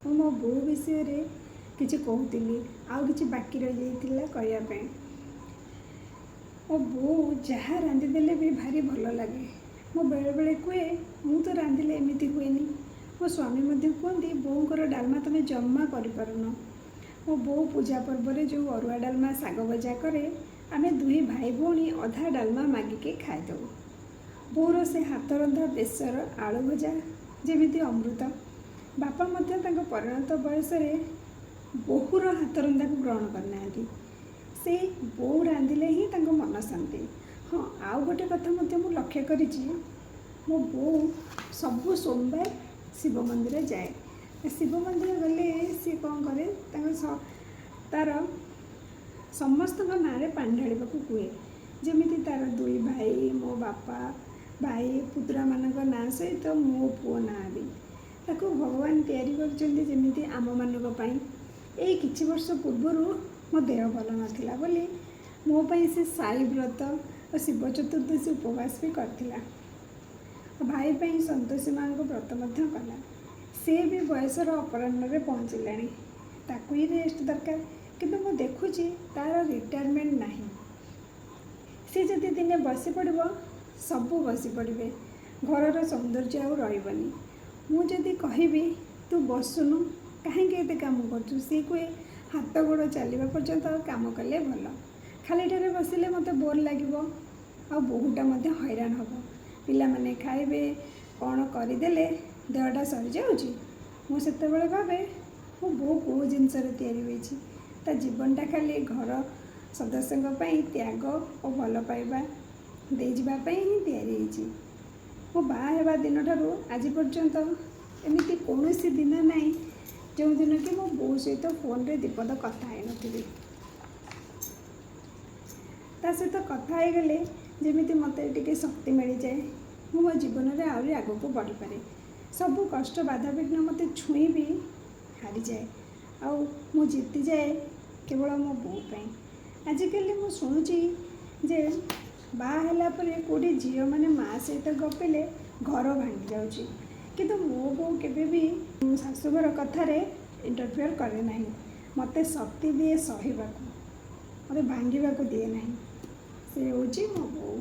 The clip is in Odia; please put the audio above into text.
ମୁଁ ମୋ ବୋଉ ବିଷୟରେ କିଛି କହୁଥିଲି, ଆଉ କିଛି ବାକି ରହିଯାଇଥିଲା କହିବା ପାଇଁ। ମୋ ବୋଉ ଯାହା ରାନ୍ଧିଦେଲେ ବି ଭାରି ଭଲ ଲାଗେ। ମୁଁ ବେଳେବେଳେ କୁହେ ମୁଁ ତ ରାନ୍ଧିଲେ ଏମିତି ହୁଏନି। ମୋ ସ୍ୱାମୀ ମଧ୍ୟ କୁହନ୍ତି ବୋଉଙ୍କର ଡାଲମା ତୁମେ ଜମା କରିପାରୁନ। ମୋ ବୋଉ ପୂଜା ପର୍ବରେ ଯେଉଁ ଅରୁଆ ଡାଲମା ଶାଗ ଭଜା କରେ, ଆମେ ଦୁଇ ଭାଇ ଭଉଣୀ ଅଧା ଡାଲମା ମାଗିକି ଖାଇଦେଉ। ବୋଉର ସେ ହାତରନ୍ଧା ବେସର ଆଳୁ ଭଜା ଯେମିତି ଅମୃତ। ବାପା ମଧ୍ୟ ତାଙ୍କ ପରିଣତ ବୟସରେ ବୋହୂର ହାତରନ୍ଧାକୁ ଗ୍ରହଣ କରିନାହାନ୍ତି। ସେଇ ବୋଉ ରାନ୍ଧିଲେ ହିଁ ତାଙ୍କ ମନ ଶାନ୍ତି। ହଁ, ଆଉ ଗୋଟେ କଥା ମଧ୍ୟ ମୁଁ ଲକ୍ଷ୍ୟ କରିଛି, ମୋ ବୋଉ ସବୁ ସୋମବାର ଶିବ ମନ୍ଦିର ଯାଏ। ଶିବ ମନ୍ଦିର ଗଲେ ସିଏ କ'ଣ କରେ, ତାର ସମସ୍ତଙ୍କ ନାଁରେ ପାଣି ଢାଳିବାକୁ କୁହେ। ଯେମିତି ତାର ଦୁଇ ଭାଇ, ମୋ ବାପା, ଭାଇ, ପୁତୁରାମାନଙ୍କ ନାଁ ସହିତ ମୋ ପୁଅ ନାଁ ବି। ତାକୁ ଭଗବାନ ତିଆରି କରିଛନ୍ତି ଯେମିତି ଆମମାନଙ୍କ ପାଇଁ। ଏଇ କିଛି ବର୍ଷ ପୂର୍ବରୁ ମୋ ଦେହ ଭଲ ନଥିଲା ବୋଲି ମୋ ପାଇଁ ସେ ସାଇ ବ୍ରତ ଓ ଶିବ ଚତୁର୍ଦ୍ଦଶୀ ଉପବାସ ବି କରିଥିଲା। ଭାଇ ପାଇଁ ସନ୍ତୋଷୀ ମାଙ୍କ ବ୍ରତ ମଧ୍ୟ କଲା। ସେ ବି ବୟସର ଅପରାହ୍ନରେ ପହଞ୍ଚିଲାଣି, ତାକୁ ହିଁ ରେଷ୍ଟ ଦରକାର। କିନ୍ତୁ ମୁଁ ଦେଖୁଛି ତାର ରିଟାୟାରମେଣ୍ଟ ନାହିଁ। ସେ ଯଦି ଦିନେ ବସି ପଡ଼ିବ, ସବୁ ବସି ପଡ଼ିବେ। ଘରର ସୌନ୍ଦର୍ଯ୍ୟ ଆଉ ରହିବନି। ମୁଁ ଯଦି କହିବି ତୁ ବସୁନୁ, କାହିଁକି ଏତେ କାମ କରୁଛୁ, ସିଏ କୁହେ ହାତ ଗୋଡ଼ ଚାଲିବା ପର୍ଯ୍ୟନ୍ତ କାମ କଲେ ଭଲ। ଖାଲିଟାରେ ବସିଲେ ମୋତେ ବୋର୍ ଲାଗିବ, ଆଉ ବୋହୂଟା ମଧ୍ୟ ହଇରାଣ ହେବ। ପିଲାମାନେ ଖାଇବେ କ'ଣ କରିଦେଲେ ଦେହଟା ସରିଯାଉଛି। ମୁଁ ସେତେବେଳେ ଭାବେ ମୋ ବୋଉ କେଉଁ ଜିନିଷରେ ତିଆରି ହୋଇଛି। ତା ଜୀବନଟା ଖାଲି ଘର ସଦସ୍ୟଙ୍କ ପାଇଁ ତ୍ୟାଗ ଓ ଭଲ ପାଇବା ଦେଇଯିବା ପାଇଁ ହିଁ ତିଆରି ହେଇଛି। ମୁଁ ବାହା ହେବା ଦିନଠାରୁ ଆଜି ପର୍ଯ୍ୟନ୍ତ ଏମିତି କୌଣସି ଦିନ ନାହିଁ ଯେଉଁଦିନ କି ମୋ ବୋଉ ସହିତ ଫୋନରେ ଦିପଦ କଥା ହେଇନଥିବି। ତା ସହିତ କଥା ହେଇଗଲେ ଯେମିତି ମୋତେ ଟିକେ ଶକ୍ତି ମିଳିଯାଏ। ମୁଁ ମୋ ଜୀବନରେ ଆହୁରି ଆଗକୁ ବଢ଼ିପାରେ। ସବୁ କଷ୍ଟ ବାଧାବିଘ୍ନ ମୋତେ ଛୁଇଁ ବି ହାରିଯାଏ, ଆଉ ମୁଁ ଜିତିଯାଏ କେବଳ ମୋ ବୋଉ ପାଇଁ। ଆଜିକାଲି ମୁଁ ଶୁଣୁଛି ଯେ ବାହା ହେଲା ପରେ କେଉଁଠି ଝିଅମାନେ ମାଆ ସହିତ ଗପିଲେ ଘର ଭାଙ୍ଗି ଯାଉଛି। କିନ୍ତୁ ମୋ ବୋଉ କେବେ ବି ଶାଶୁଘର କଥାରେ ଇଣ୍ଟରଫିୟର କରେ ନାହିଁ। ମୋତେ ଶକ୍ତି ଦିଏ ସହିବାକୁ, ମୋତେ ଭାଙ୍ଗିବାକୁ ଦିଏ ନାହିଁ। ସେ ହେଉଛି ମୋ ବୋଉ।